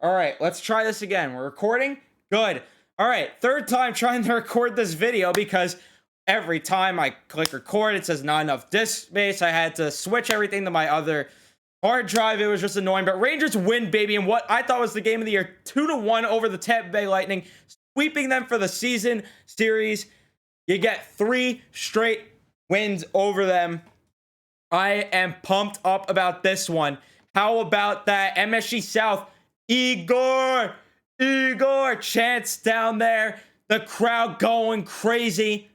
All right, let's try this again. We're recording? Good. All right, third time trying to record this video because every time I click record, it says not enough disk space. I had to switch everything to my other hard drive. It was just annoying. But Rangers win, baby, and what I thought was the game of the year, 2-1 over the Tampa Bay Lightning, sweeping them for the season series. You get 3 straight wins over them. I am pumped up about this one. How about that MSG South? Igor chants down there. The crowd going crazy.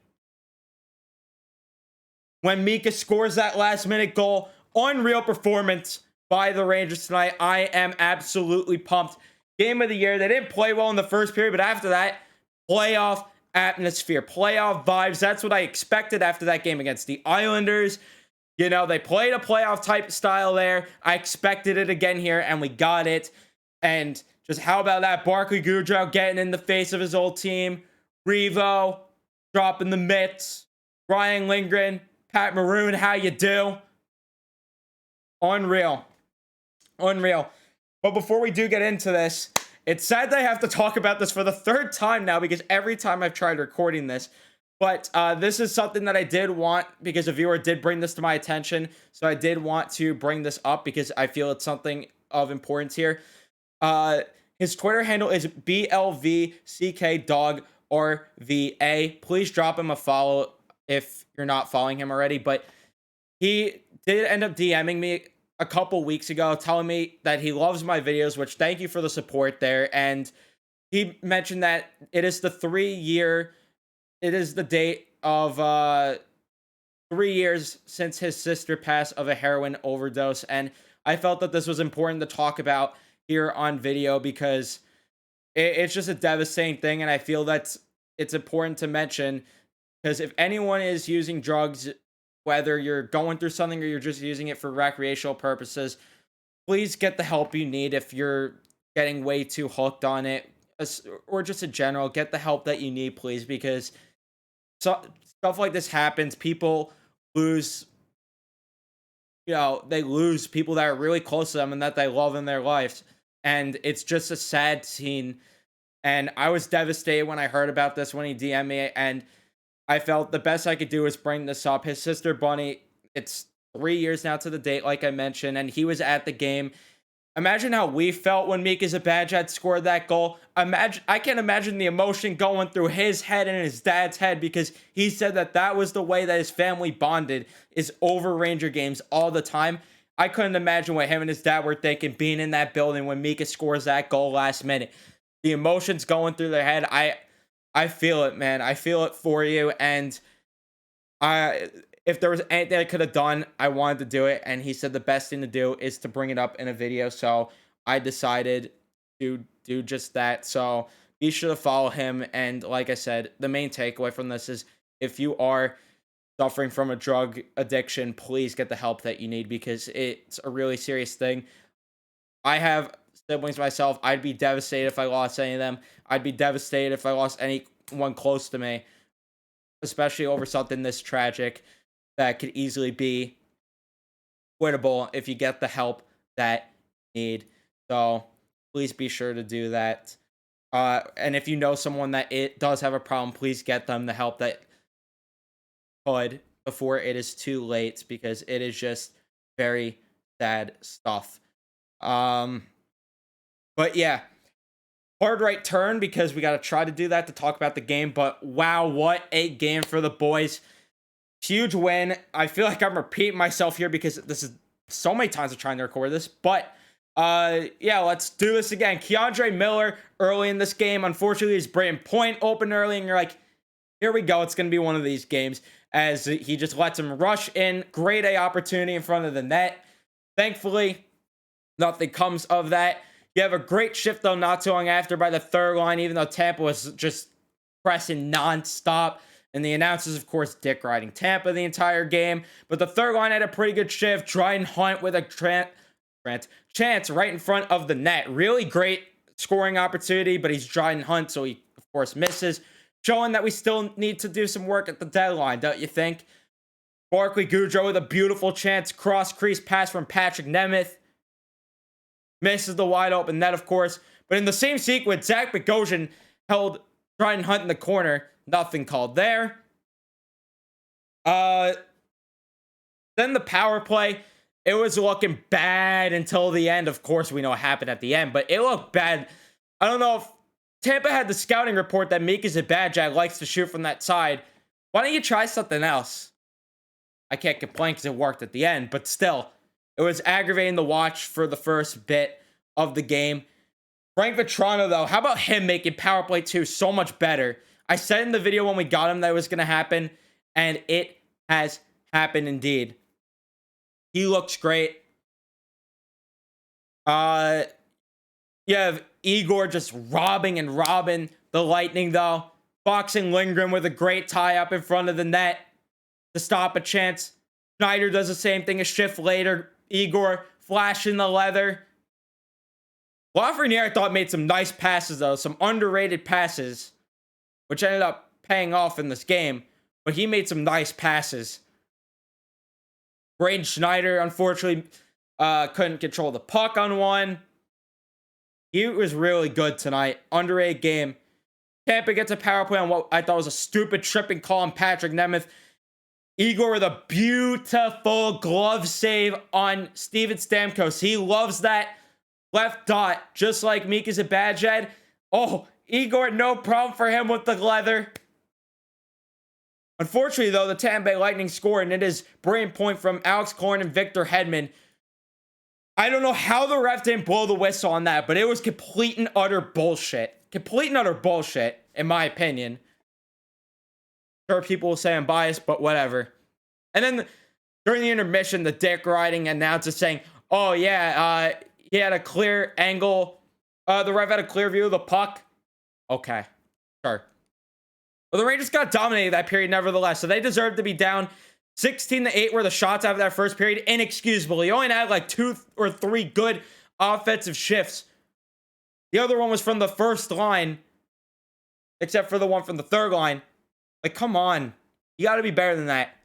When Mika scores that last minute goal. Unreal performance by the Rangers tonight. I am absolutely pumped. Game of the year. They didn't play well in the first period, but after that, playoff atmosphere, playoff vibes. That's what I expected after that game against the Islanders. You know, they played a playoff type style there. I expected it again here, and we got it. And just how about that? Barclay Goodrow getting in the face of his old team. Revo dropping the mitts. Ryan Lindgren, Pat Maroon, how you do? Unreal. But before we do get into this, it's sad that I have to talk about this for the third time now because every time I've tried recording this. But this is something that I did want because a viewer did bring this to my attention. So I did want to bring this up because I feel it's something of importance here. His Twitter handle is BLVCKDogRVA. Please drop him a follow if you're not following him already. But he did end up DMing me a couple weeks ago telling me that he loves my videos, which thank you for the support there. And he mentioned that it is the 3-year... It is the date of 3 years since his sister passed of a heroin overdose. And I felt that this was important to talk about here on video because it's just a devastating thing. And I feel that it's important to mention because if anyone is using drugs, whether you're going through something or you're just using it for recreational purposes, please get the help you need. If you're getting way too hooked on it or just in general, get the help that you need, please, because stuff like this happens. People lose, they lose people that are really close to them and that they love in their lives. And it's just a sad scene. And I was devastated when I heard about this when he DM'd me. And I felt the best I could do was bring this up. His sister, Bunny, it's 3 years now to the date, like I mentioned. And he was at the game. Imagine how we felt when Mika Zibanejad scored that goal. I can't imagine the emotion going through his head and his dad's head because he said that was the way that his family bonded is over Ranger games all the time. I couldn't imagine what him and his dad were thinking being in that building when Mika scores that goal last minute. The emotions going through their head. I feel it, man. I feel it for you. And if there was anything I could have done, I wanted to do it. And he said the best thing to do is to bring it up in a video. So I decided to do just that. So be sure to follow him. And like I said, the main takeaway from this is if you are suffering from a drug addiction, please get the help that you need because it's a really serious thing. I have siblings myself. I'd be devastated if I lost any of them. I'd be devastated if I lost anyone close to me, especially over something this tragic that could easily be quittable if you get the help that you need. So please be sure to do that. And if you know someone that it does have a problem, please get them the help that could before it is too late because it is just very sad stuff. But yeah, hard right turn because we got to try to do that to talk about the game. But wow, what a game for the boys. Huge win. I feel like I'm repeating myself here because this is so many times I'm trying to record this. But yeah, let's do this again. Keandre Miller early in this game. Unfortunately, his Brayton Point opened early, and you're like, here we go. It's going to be one of these games as he just lets him rush in. Grade A opportunity in front of the net. Thankfully, nothing comes of that. You have a great shift, though, not too long after by the third line, even though Tampa was just pressing nonstop. And the announcers, of course, dick riding Tampa the entire game. But the third line had a pretty good shift. Dryden Hunt with a chance right in front of the net. Really great scoring opportunity, but he's Dryden Hunt, so he, of course, misses. Showing that we still need to do some work at the deadline, don't you think? Barclay Goodrow with a beautiful chance. Cross-crease pass from Patrick Nemeth. Misses the wide open net, of course. But in the same sequence, Zach Bogosian held Dryden Hunt in the corner. Nothing called there. Then the power play, it was looking bad until the end. Of course, we know what happened at the end, but it looked bad. I don't know if Tampa had the scouting report that Mika Zibanejad likes to shoot from that side. Why don't you try something else? I can't complain because it worked at the end, but still, it was aggravating to watch for the first bit of the game. Frank Vetrano, though, how about him making power play 2 so much better? I said in the video when we got him that it was going to happen, and it has happened indeed. He looks great. You have Igor just robbing the Lightning, though. Boxing Lindgren with a great tie-up in front of the net to stop a chance. Schneider does the same thing a shift later. Igor flashing the leather. Lafreniere, I thought, made some nice passes, though. Some underrated passes, which ended up paying off in this game. But he made some nice passes. Braden Schneider, unfortunately, couldn't control the puck on one. He was really good tonight. Underrated game. Tampa gets a power play on what I thought was a stupid tripping call on Patrick Nemeth. Igor with a beautiful glove save on Steven Stamkos. He loves that left dot, just like Mika Zibanejad. Oh, Igor, no problem for him with the leather. Unfortunately, though, the Tampa Bay Lightning scored, and it is brilliant point from Alex Korn and Victor Hedman. I don't know how the ref didn't blow the whistle on that, but it was complete and utter bullshit. Complete and utter bullshit, in my opinion. Sure, people will say I'm biased, but whatever. And then during the intermission, the dick riding announcer saying, oh, yeah, he had a clear angle. The ref had a clear view of the puck. Okay, sure. Well, the Rangers got dominated that period nevertheless, so they deserved to be down 16-8 were the shots after that first period. Inexcusable. He only had like 2 or 3 good offensive shifts. The other one was from the first line, except for the one from the third line. Like, come on. You got to be better than that.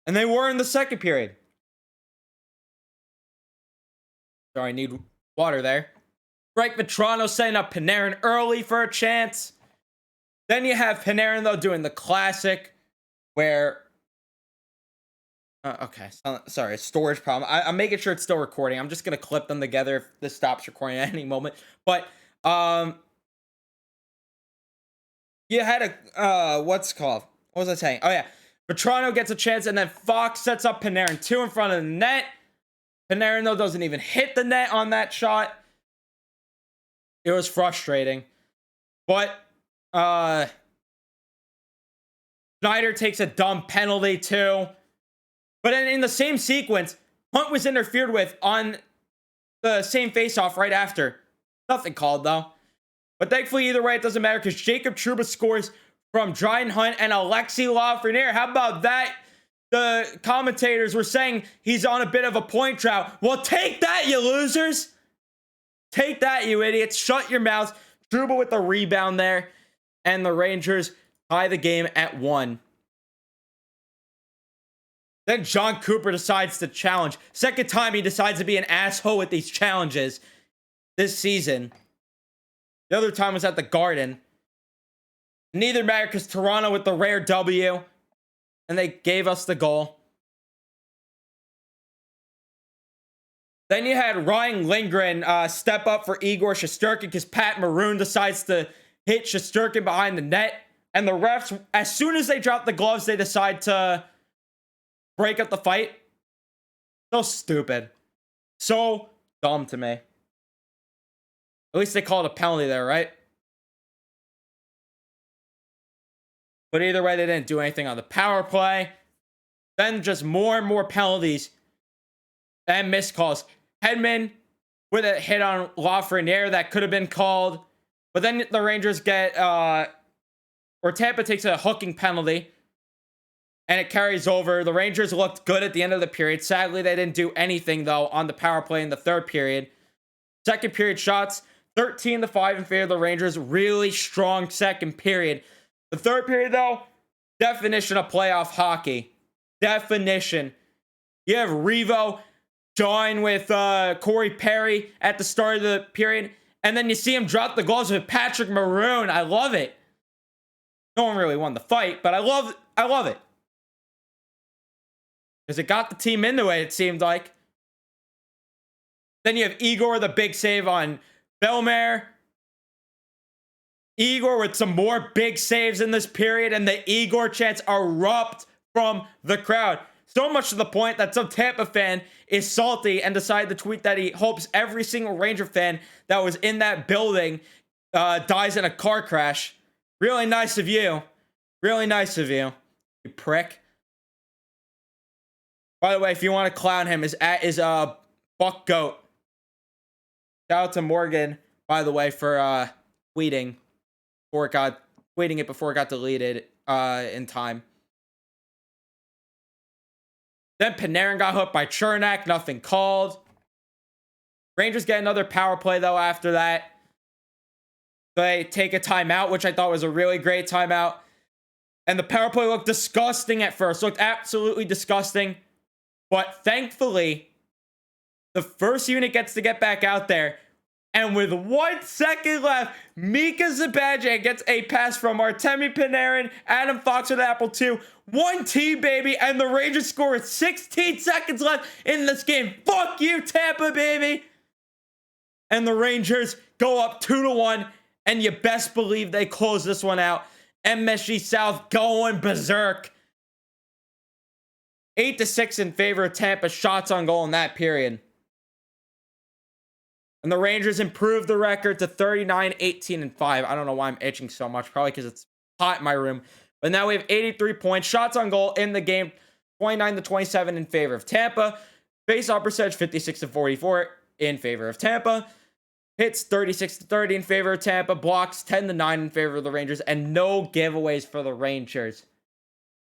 And they were in the second period. Sorry, I need water there. Frank Vetrano setting up Panarin early for a chance. Then you have Panarin, though, doing the classic where... okay, sorry, storage problem. I'm making sure it's still recording. I'm just going to clip them together if this stops recording at any moment. But, you had a, what's it called? What was I saying? Oh, yeah. Vetrano gets a chance, and then Fox sets up Panarin 2 in front of the net. Panarin, though, doesn't even hit the net on that shot. It was frustrating. But, Schneider takes a dumb penalty, too. But then in the same sequence, Hunt was interfered with on the same faceoff right after. Nothing called, though. But thankfully, either way, it doesn't matter because Jacob Trouba scores from Dryden Hunt and Alexi Lafreniere. How about that? The commentators were saying he's on a bit of a point drought. Well, take that, you losers. Take that, you idiots. Shut your mouths. Trouba with the rebound there. And the Rangers tie the game at 1. Then John Cooper decides to challenge. Second time he decides to be an asshole with these challenges this season. The other time was at the Garden. Neither mattered because Toronto with the rare W. And they gave us the goal. Then you had Ryan Lindgren step up for Igor Shesterkin because Pat Maroon decides to hit Shesterkin behind the net. And the refs, as soon as they drop the gloves, they decide to break up the fight. So stupid. So dumb to me. At least they called a penalty there, right? But either way, they didn't do anything on the power play. Then just more and more penalties and missed calls. Hedman with a hit on Lafreniere that could have been called. But then the Rangers get, or Tampa takes a hooking penalty. And it carries over. The Rangers looked good at the end of the period. Sadly, they didn't do anything, though, on the power play in the third period. Second period shots, 13-5 in favor of the Rangers. Really strong second period. The third period, though, definition of playoff hockey. Definition. You have Revo join with Corey Perry at the start of the period. And then you see him drop the gloves with Patrick Maroon. I love it. No one really won the fight, but I love it. Because it got the team into it, it seemed like. Then you have Igor, the big save on Belmare. Igor with some more big saves in this period, and the Igor chants erupt from the crowd. So much to the point that some Tampa fan is salty and decided to tweet that he hopes every single Ranger fan that was in that building dies in a car crash. Really nice of you. Really nice of you, you prick. By the way, if you want to clown him, is Buck Goat. Shout out to Morgan, by the way, for tweeting it before it got deleted in time. Then Panarin got hooked by Chernak, nothing called. Rangers get another power play though after that. They take a timeout, which I thought was a really great timeout. And the power play looked disgusting at first. Looked absolutely disgusting. But thankfully, the first unit gets to get back out there. And with 1 second left, Mika Zibanejad gets a pass from Artemi Panarin, Adam Fox with Apple 2. 1-T, baby. And the Rangers score with 16 seconds left in this game. Fuck you, Tampa, baby. And the Rangers go up 2-1. And you best believe they close this one out. MSG South going berserk. 8-6 in favor of Tampa. Shots on goal in that period. And the Rangers improved the record to 39-18-5. I don't know why I'm itching so much. Probably because it's hot in my room. But now we have 83 points. Shots on goal in the game. 29-27 in favor of Tampa. Face-off percentage 56-44 in favor of Tampa. Hits 36-30 in favor of Tampa. Blocks 10-9 in favor of the Rangers. And no giveaways for the Rangers.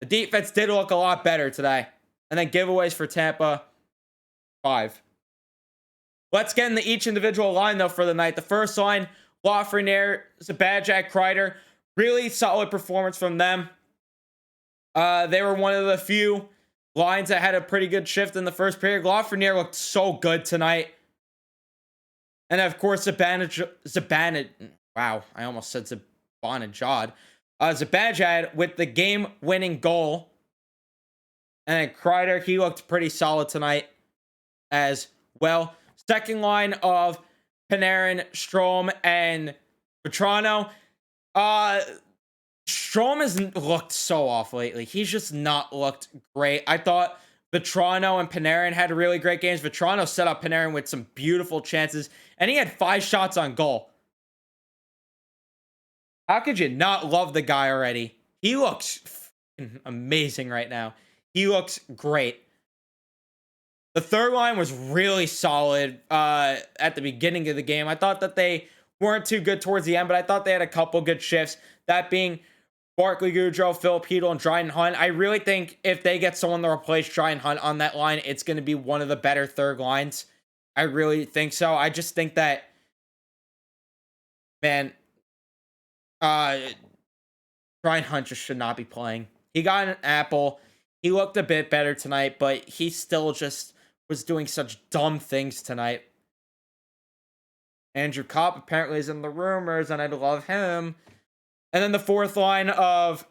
The defense did look a lot better today. And then giveaways for Tampa, 5. Let's get into each individual line, though, for the night. The first line, Lafreniere, Zibanejad, Kreider. Really solid performance from them. They were one of the few lines that had a pretty good shift in the first period. Lafreniere looked so good tonight. And, of course, Zibanejad. Wow, I almost said Zibanejad. Zibanejad with the game-winning goal. And then Kreider, he looked pretty solid tonight as well. Second line of Panarin, Strome, and Vetrano. Strome hasn't looked so off lately. He's just not looked great. I thought Vetrano and Panarin had really great games. Vetrano set up Panarin with some beautiful chances, and he had 5 shots on goal. How could you not love the guy already? He looks amazing right now. He looks great. The third line was really solid at the beginning of the game. I thought that they weren't too good towards the end, but I thought they had a couple good shifts. That being Barclay Goodrow, Philip Hedl, and Dryden Hunt. I really think if they get someone to replace Dryden Hunt on that line, it's going to be one of the better third lines. I really think so. I just think that, man, Dryden Hunt just should not be playing. He got an apple. He looked a bit better tonight, but he still just was doing such dumb things tonight. Andrew Kopp apparently is in the rumors, and I'd love him. And then the fourth line of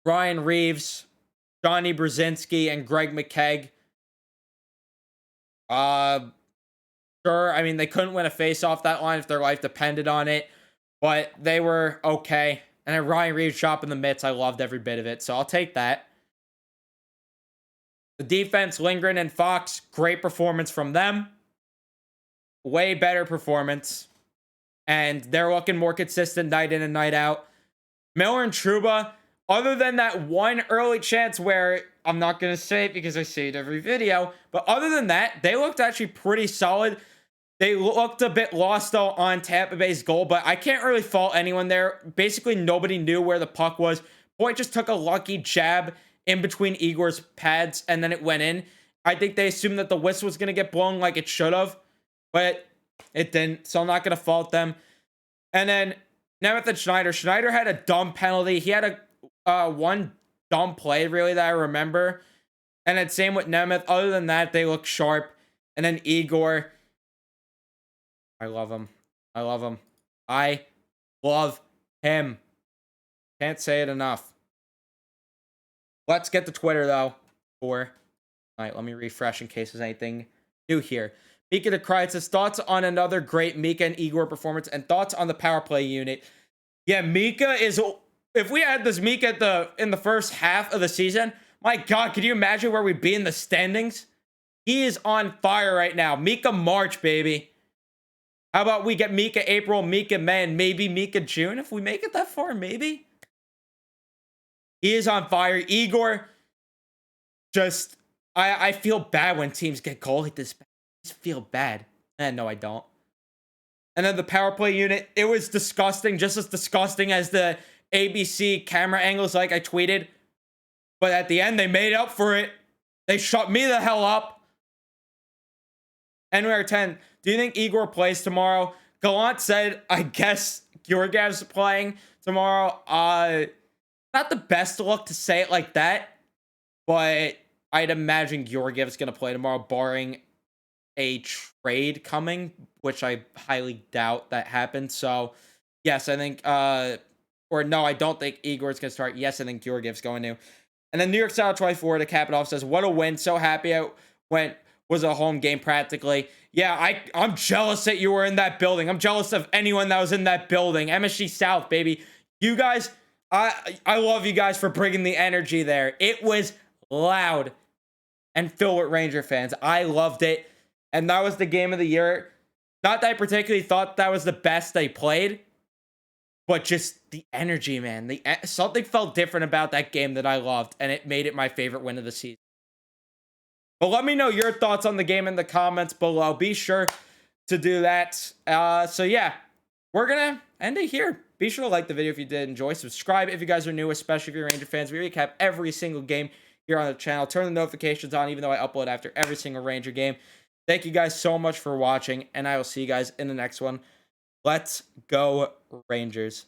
Ryan Reeves, Johnny Brzezinski, and Greg McKegg. Sure, I mean, they couldn't win a face-off that line if their life depended on it, but they were okay. And then Ryan Reeves chopping the mitts. I loved every bit of it, so I'll take that. The defense, Lindgren and Fox, great performance from them. Way better performance. And they're looking more consistent night in and night out. Miller and Trouba, other than that one early chance where, I'm not going to say it because I say it every video, but other than that, they looked actually pretty solid. They looked a bit lost, though, on Tampa Bay's goal, but I can't really fault anyone there. Basically, nobody knew where the puck was. Point just took a lucky jab in between Igor's pads, and then it went in. I think they assumed that the whistle was going to get blown like it should have, but it didn't, so I'm not going to fault them. And then Nemeth and Schneider. Schneider had a dumb penalty. He had a one dumb play, really, that I remember. And then same with Nemeth. Other than that, they look sharp. And then Igor. I love him. I love him. I love him. Can't say it enough. Let's get to Twitter, though. All right, let me refresh in case there's anything new here. Mika the Cry says, thoughts on another great Mika and Igor performance and thoughts on the power play unit. Yeah, Mika is... If we had this Mika in the first half of the season, my God, could you imagine where we'd be in the standings? He is on fire right now. Mika March, baby. How about we get Mika April, Mika May, and maybe Mika June? If we make it that far, maybe. He is on fire. Igor, just... I feel bad when teams get goal like this. I just feel bad. No, I don't. And then the power play unit, it was disgusting. Just as disgusting as the ABC camera angles like I tweeted. But at the end, they made up for it. They shut me the hell up. NR10, do you think Igor plays tomorrow? Gallant said, I guess Georgiev's playing tomorrow. Not the best look to say it like that. But I'd imagine Georgiev's going to play tomorrow, barring a trade coming, which I highly doubt that happens. So, yes, I think, or no, I don't think Igor's going to start. Yes, I think Georgiev's going to. And then New York Style 24 to cap it off says, what a win. So happy I was a home game practically. Yeah, I'm jealous that you were in that building. I'm jealous of anyone that was in that building. MSG South, baby. You guys, I love you guys for bringing the energy there. It was loud and filled with Ranger fans. I loved it. And that was the game of the year. Not that I particularly thought that was the best they played, but just the energy, man. Something felt different about that game that I loved, and it made it my favorite win of the season. But let me know your thoughts on the game in the comments below. Be sure to do that. So yeah, we're going to end it here. Be sure to like the video if you did enjoy. Subscribe if you guys are new, especially if you're Ranger fans. We recap every single game here on the channel. Turn the notifications on, even though I upload after every single Ranger game. Thank you guys so much for watching, and I will see you guys in the next one. Let's go, Rangers.